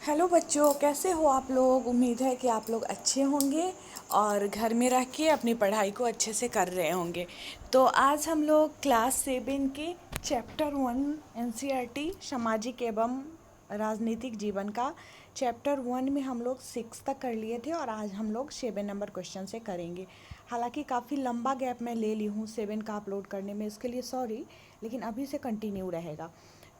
Hello बच्चों, कैसे हो आप लोग। उम्मीद है कि आप लोग अच्छे होंगे और घर में रह के अपनी पढ़ाई को अच्छे से कर रहे होंगे। तो आज हम लोग क्लास 7 के चैप्टर 1 एनसीईआरटी सामाजिक एवं राजनीतिक जीवन का चैप्टर 1 में हम लोग 6 तक कर लिए थे और आज हम लोग 7 नंबर क्वेश्चन से करेंगे। हालांकि काफ़ी लंबा गैप मैं ले ली हूँ 7 का अपलोड करने में, इसके लिए सॉरी, लेकिन अभी से कंटिन्यू रहेगा।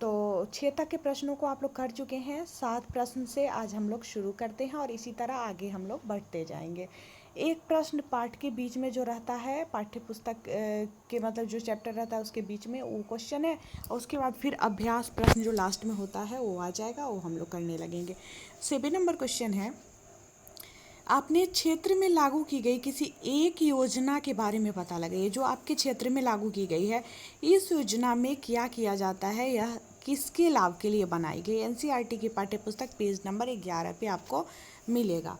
तो 6 तक के प्रश्नों को आप लोग कर चुके हैं। 7 प्रश्न से आज हम लोग शुरू करते हैं और इसी तरह आगे हम लोग बढ़ते जाएंगे। एक प्रश्न पाठ के बीच में जो रहता है, पाठ्य पुस्तक के मतलब जो चैप्टर रहता है उसके बीच में वो क्वेश्चन है, और उसके बाद फिर अभ्यास प्रश्न जो लास्ट में होता है वो आ जाएगा, वो हम लोग करने लगेंगे। 7 नंबर क्वेश्चन है, आपने क्षेत्र में लागू की गई किसी एक योजना के बारे में पता लगाइए। जो आपके क्षेत्र में लागू की गई है, इस योजना में क्या किया जाता है, यह किसके लाभ के लिए बनाई गई। एनसीईआरटी की पाठ्य पुस्तक पेज नंबर 11 पे आपको मिलेगा।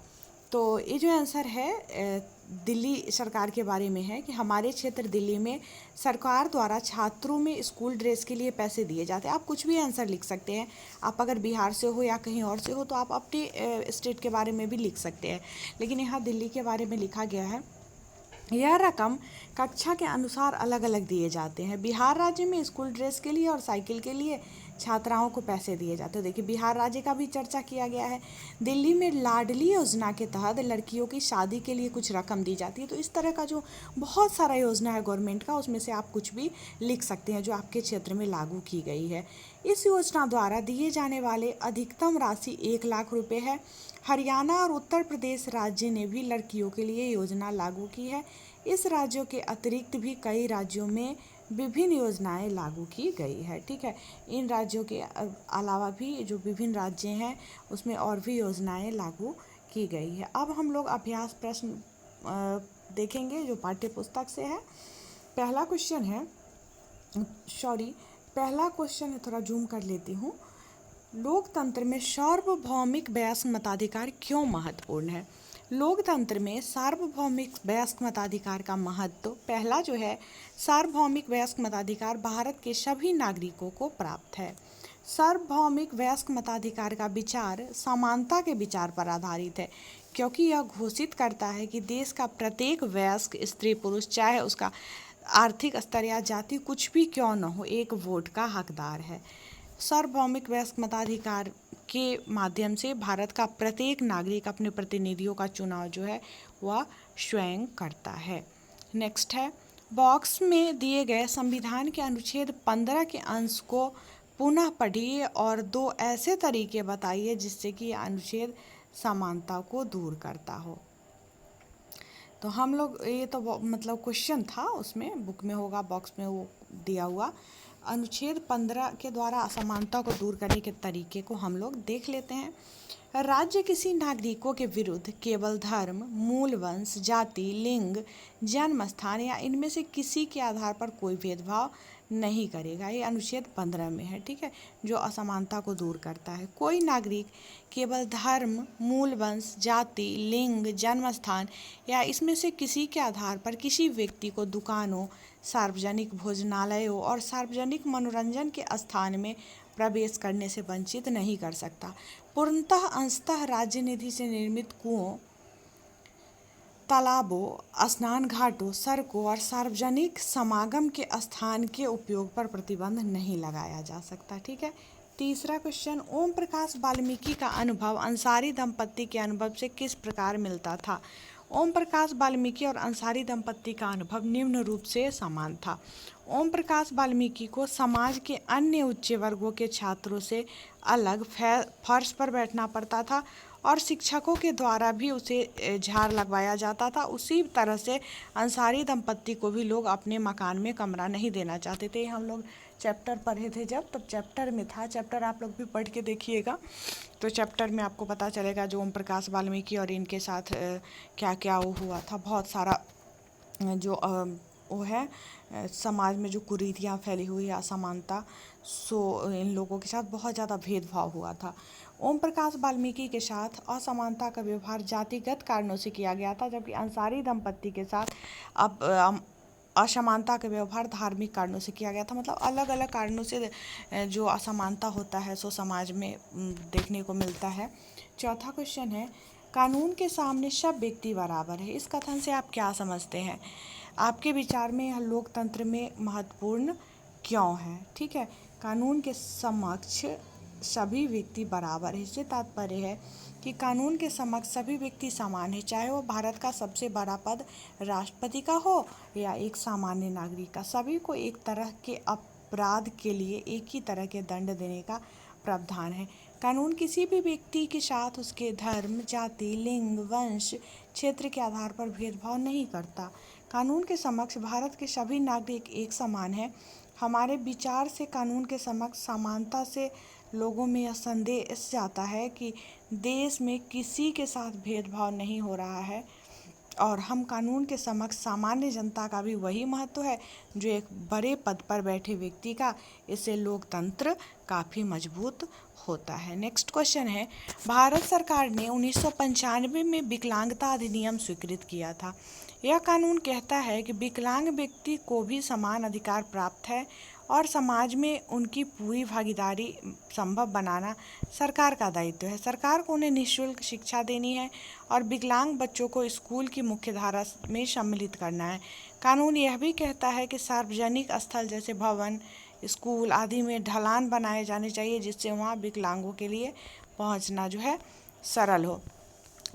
तो ये जो आंसर है दिल्ली सरकार के बारे में है कि हमारे क्षेत्र दिल्ली में सरकार द्वारा छात्रों में स्कूल ड्रेस के लिए पैसे दिए जाते हैं। आप कुछ भी आंसर लिख सकते हैं। आप अगर बिहार से हो या कहीं और से हो तो आप अपने स्टेट के बारे में भी लिख सकते हैं, लेकिन यहाँ दिल्ली के बारे में लिखा गया है। यह रकम कक्षा के अनुसार अलग अलग दिए जाते हैं। बिहार राज्य में स्कूल ड्रेस के लिए और साइकिल के लिए छात्राओं को पैसे दिए जाते हैं। देखिए, बिहार राज्य का भी चर्चा किया गया है। दिल्ली में लाडली योजना के तहत लड़कियों की शादी के लिए कुछ रकम दी जाती है। तो इस तरह का जो बहुत सारा योजना है गवर्नमेंट का, उसमें से आप कुछ भी लिख सकते हैं जो आपके क्षेत्र में लागू की गई है। इस योजना द्वारा दिए जाने वाले अधिकतम राशि 1 लाख रुपए है। हरियाणा और उत्तर प्रदेश राज्य ने भी लड़कियों के लिए योजना लागू की है। इस राज्यों के अतिरिक्त भी कई राज्यों में विभिन्न योजनाएं लागू की गई है। ठीक है, इन राज्यों के अलावा भी जो विभिन्न राज्य हैं उसमें और भी योजनाएं लागू की गई है। अब हम लोग अभ्यास प्रश्न देखेंगे जो पाठ्य पुस्तक से है। पहला क्वेश्चन है, सॉरी, पहला क्वेश्चन है, थोड़ा जूम कर लेती हूँ। लोकतंत्र में सार्वभौमिक वयस्क मताधिकार क्यों महत्वपूर्ण है। लोकतंत्र में सार्वभौमिक वयस्क मताधिकार का महत्व, पहला जो है, सार्वभौमिक वयस्क मताधिकार भारत के सभी नागरिकों को प्राप्त है। सार्वभौमिक वयस्क मताधिकार का विचार समानता के विचार पर आधारित है, क्योंकि यह घोषित करता है कि देश का प्रत्येक वयस्क स्त्री पुरुष, चाहे उसका आर्थिक स्तर या जाति कुछ भी क्यों न हो, एक वोट का हकदार है। सार्वभौमिक वयस्क मताधिकार के माध्यम से भारत का प्रत्येक नागरिक अपने प्रतिनिधियों का चुनाव जो है वह स्वयं करता है। नेक्स्ट है, बॉक्स में दिए गए संविधान के अनुच्छेद 15 के अंश को पुनः पढ़िए और 2 ऐसे तरीके बताइए जिससे कि अनुच्छेद समानता को दूर करता हो। तो हम लोग, ये तो मतलब क्वेश्चन था, उसमें बुक में होगा, बॉक्स में वो दिया हुआ। अनुच्छेद 15 के द्वारा असमानता को दूर करने के तरीके को हम लोग देख लेते हैं। राज्य किसी नागरिकों के विरुद्ध केवल धर्म, मूल वंश, जाति, लिंग, जन्म स्थान या इनमें से किसी के आधार पर कोई भेदभाव नहीं करेगा। ये अनुच्छेद 15 में है। ठीक है, जो असमानता को दूर करता है। कोई नागरिक केवल धर्म, मूल वंश, जाति, लिंग, जन्म स्थान या इसमें से किसी के आधार पर किसी व्यक्ति को दुकानों, सार्वजनिक भोजनालयों और सार्वजनिक मनोरंजन के स्थान में प्रवेश करने से वंचित नहीं कर सकता। पूर्णतः अंशतः राज्य निधि से निर्मित कुओं, तालाबों, स्नान घाटों, सड़कों और सार्वजनिक समागम के स्थान के उपयोग पर प्रतिबंध नहीं लगाया जा सकता। ठीक है। तीसरा क्वेश्चन, ओम प्रकाश वाल्मीकि का अनुभव अंसारी दंपत्ति के अनुभव से किस प्रकार मिलता था। ओम प्रकाश वाल्मीकि और अंसारी दंपत्ति का अनुभव निम्न रूप से समान था। ओम प्रकाश वाल्मीकि को समाज के अन्य उच्च वर्गों के छात्रों से अलग फर्श पर बैठना पड़ता था और शिक्षकों के द्वारा भी उसे झाड़ लगवाया जाता था। उसी तरह से अंसारी दंपत्ति को भी लोग अपने मकान में कमरा नहीं देना चाहते थे। हम लोग चैप्टर पढ़े थे जब, तब चैप्टर में था, चैप्टर आप लोग भी पढ़ के देखिएगा तो चैप्टर में आपको पता चलेगा जो ओम प्रकाश वाल्मीकि और इनके साथ क्या क्या वो हुआ था। बहुत सारा जो वो है समाज में जो कुरीतियाँ फैली हुई है, असमानता, सो इन लोगों के साथ बहुत ज़्यादा भेदभाव हुआ था। ओम प्रकाश वाल्मीकि के साथ असमानता का व्यवहार जातिगत कारणों से किया गया था, जबकि अंसारी दंपत्ति के साथ अब असमानता का व्यवहार धार्मिक कारणों से किया गया था। मतलब अलग अलग कारणों से जो असमानता होता है सो समाज में देखने को मिलता है। चौथा क्वेश्चन है, कानून के सामने सब व्यक्ति बराबर है, इस कथन से आप क्या समझते हैं? आपके विचार में यह लोकतंत्र में महत्वपूर्ण क्यों है? ठीक है, कानून के समक्ष सभी व्यक्ति बराबर है, इससे तात्पर्य है कि कानून के समक्ष सभी व्यक्ति समान है, चाहे वो भारत का सबसे बड़ा पद राष्ट्रपति का हो या एक सामान्य नागरिक का। सभी को एक तरह के अपराध के लिए एक ही तरह के दंड देने का प्रावधान है। कानून किसी भी व्यक्ति के साथ उसके धर्म, जाति, लिंग, वंश, क्षेत्र के आधार पर भेदभाव नहीं करता। कानून के समक्ष भारत के सभी नागरिक एक समान हैं। हमारे विचार से कानून के समक्ष समानता से लोगों में यह संदेश जाता है कि देश में किसी के साथ भेदभाव नहीं हो रहा है और हम कानून के समक्ष सामान्य जनता का भी वही महत्व है जो एक बड़े पद पर बैठे व्यक्ति का। इससे लोकतंत्र काफ़ी मजबूत होता है। नेक्स्ट क्वेश्चन है, भारत सरकार ने 1995 में विकलांगता अधिनियम स्वीकृत किया था। यह कानून कहता है कि विकलांग व्यक्ति को भी समान अधिकार प्राप्त है और समाज में उनकी पूरी भागीदारी संभव बनाना सरकार का दायित्व है। सरकार को उन्हें निःशुल्क शिक्षा देनी है और विकलांग बच्चों को स्कूल की मुख्यधारा में सम्मिलित करना है। कानून यह भी कहता है कि सार्वजनिक स्थल जैसे भवन, स्कूल आदि में ढलान बनाए जाने चाहिए जिससे वहाँ विकलांगों के लिए पहुँचना जो है सरल हो।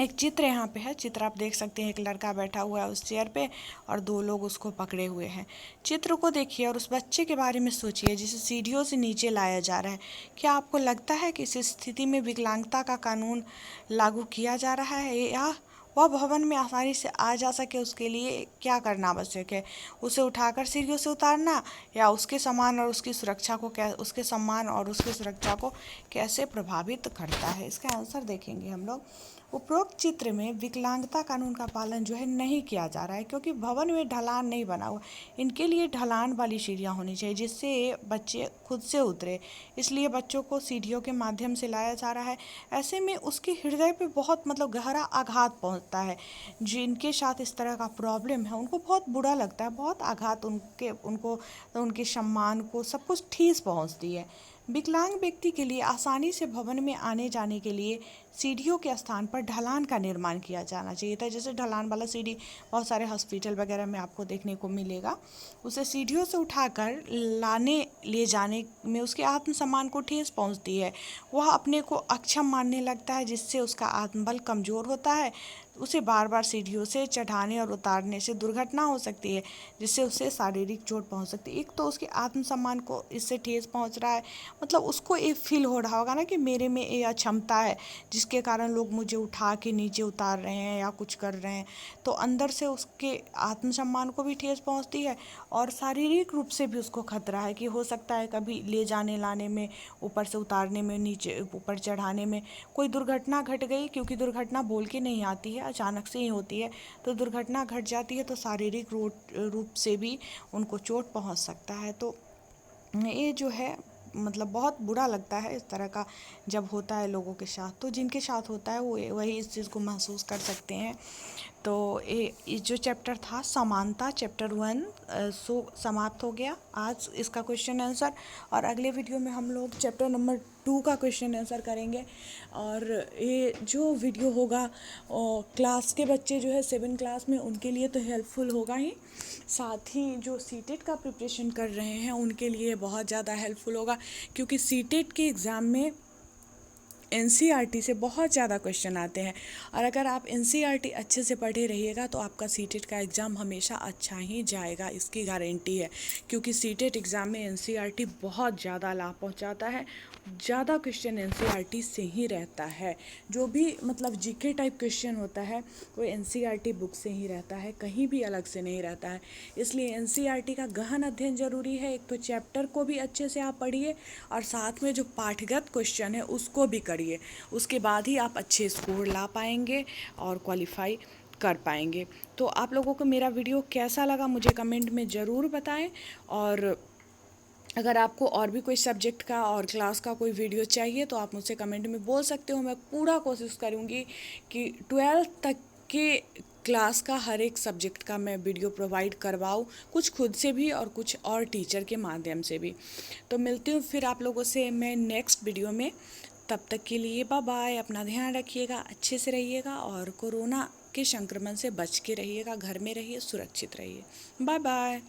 एक चित्र यहाँ पे है, चित्र आप देख सकते हैं, एक लड़का बैठा हुआ है उस चेयर पे और दो लोग उसको पकड़े हुए हैं। चित्र को देखिए और उस बच्चे के बारे में सोचिए जिसे सीढ़ियों से नीचे लाया जा रहा है। क्या आपको लगता है कि इस स्थिति में विकलांगता का कानून लागू किया जा रहा है या वह भवन में आसानी से आ जा सके उसके लिए क्या करना आवश्यक है? उसे उठाकर सीढ़ियों से उतारना या उसके सम्मान और उसकी सुरक्षा को कैसे प्रभावित करता है? इसका आंसर देखेंगे हम लोग। उपरोक्त चित्र में विकलांगता कानून का पालन जो है नहीं किया जा रहा है क्योंकि भवन में ढलान नहीं बना हुआ। इनके लिए ढलान वाली सीढ़ियाँ होनी चाहिए जिससे बच्चे खुद से उतरे, इसलिए बच्चों को सीढ़ियों के माध्यम से लाया जा रहा है। ऐसे में उसके हृदय पे बहुत गहरा आघात पहुंचता है। जिनके साथ इस तरह का प्रॉब्लम है उनको बहुत बुरा लगता है, बहुत आघात उनके सम्मान को सब कुछ ठेस पहुंचती है। विकलांग व्यक्ति के लिए आसानी से भवन में आने जाने के लिए सीढ़ियों के स्थान पर ढलान का निर्माण किया जाना चाहिए था। जैसे ढलान वाला सीढ़ी बहुत सारे हॉस्पिटल वगैरह में आपको देखने को मिलेगा। उसे सीढ़ियों से उठाकर ले जाने में उसके आत्मसम्मान को ठेस पहुंचती है। वह अपने को अक्षम मानने लगता है जिससे उसका आत्मबल कमज़ोर होता है। उसे बार बार सीढ़ियों से चढ़ाने और उतारने से दुर्घटना हो सकती है जिससे उसे शारीरिक चोट पहुंच सकती है। एक तो उसके आत्मसम्मान को इससे ठेस पहुंच रहा है, मतलब उसको ये फील हो रहा होगा ना कि मेरे में ये अक्षमता है जिसके कारण लोग मुझे उठा के नीचे उतार रहे हैं या कुछ कर रहे हैं। तो अंदर से उसके आत्मसम्मान को भी ठेस पहुंचती है और शारीरिक रूप से भी उसको खतरा है कि हो सकता है कभी ले जाने लाने में, ऊपर से उतारने में, नीचे ऊपर चढ़ाने में कोई दुर्घटना घट गई, क्योंकि दुर्घटना बोल के नहीं आती है, अचानक से ही होती है। तो दुर्घटना घट जाती है तो शारीरिक रूप से भी उनको चोट पहुंच सकता है। तो ये जो है बहुत बुरा लगता है इस तरह का जब होता है लोगों के साथ। तो जिनके साथ होता है वो वही इस चीज़ को महसूस कर सकते हैं। तो ये जो चैप्टर था समानता, चैप्टर 1 समाप्त हो गया आज इसका क्वेश्चन आंसर। और अगले वीडियो में हम लोग चैप्टर नंबर 2 का क्वेश्चन आंसर करेंगे। और ये जो वीडियो होगा क्लास के बच्चे जो है 7 क्लास में उनके लिए तो हेल्पफुल होगा ही, साथ ही जो सीटेट का प्रिपरेशन कर रहे हैं उनके लिए बहुत ज़्यादा हेल्पफुल होगा क्योंकि सीटेट के एग्ज़ाम में एनसीईआरटी से बहुत ज़्यादा क्वेश्चन आते हैं। और अगर आप एनसीईआरटी अच्छे से पढ़े रहिएगा तो आपका सीटेट का एग्ज़ाम हमेशा अच्छा ही जाएगा, इसकी गारंटी है। क्योंकि सीटेट एग्ज़ाम में एनसीईआरटी बहुत ज़्यादा लाभ पहुंचाता है। ज़्यादा क्वेश्चन एनसीईआरटी से ही रहता है। जो भी जीके टाइप क्वेश्चन होता है वो एनसीईआरटी बुक से ही रहता है, कहीं भी अलग से नहीं रहता है। इसलिए एनसीईआरटी का गहन अध्ययन ज़रूरी है। एक तो चैप्टर को भी अच्छे से आप पढ़िए और साथ में जो पाठगत क्वेश्चन है उसको भी करिए। उसके बाद ही आप अच्छे स्कोर ला पाएंगे और क्वालिफाई कर पाएंगे। तो आप लोगों को मेरा वीडियो कैसा लगा मुझे कमेंट में ज़रूर बताएं। और अगर आपको और भी कोई सब्जेक्ट का और क्लास का कोई वीडियो चाहिए तो आप मुझसे कमेंट में बोल सकते हो। मैं पूरा कोशिश करूँगी कि 12th तक कि क्लास का हर एक सब्जेक्ट का मैं वीडियो प्रोवाइड करवाऊँ, कुछ खुद से भी और कुछ और टीचर के माध्यम से भी। तो मिलती हूँ फिर आप लोगों से मैं नेक्स्ट वीडियो में। तब तक के लिए बाय बाय। अपना ध्यान रखिएगा, अच्छे से रहिएगा और कोरोना के संक्रमण से बच के रहिएगा, घर में रहिए, सुरक्षित रहिए। Bye bye.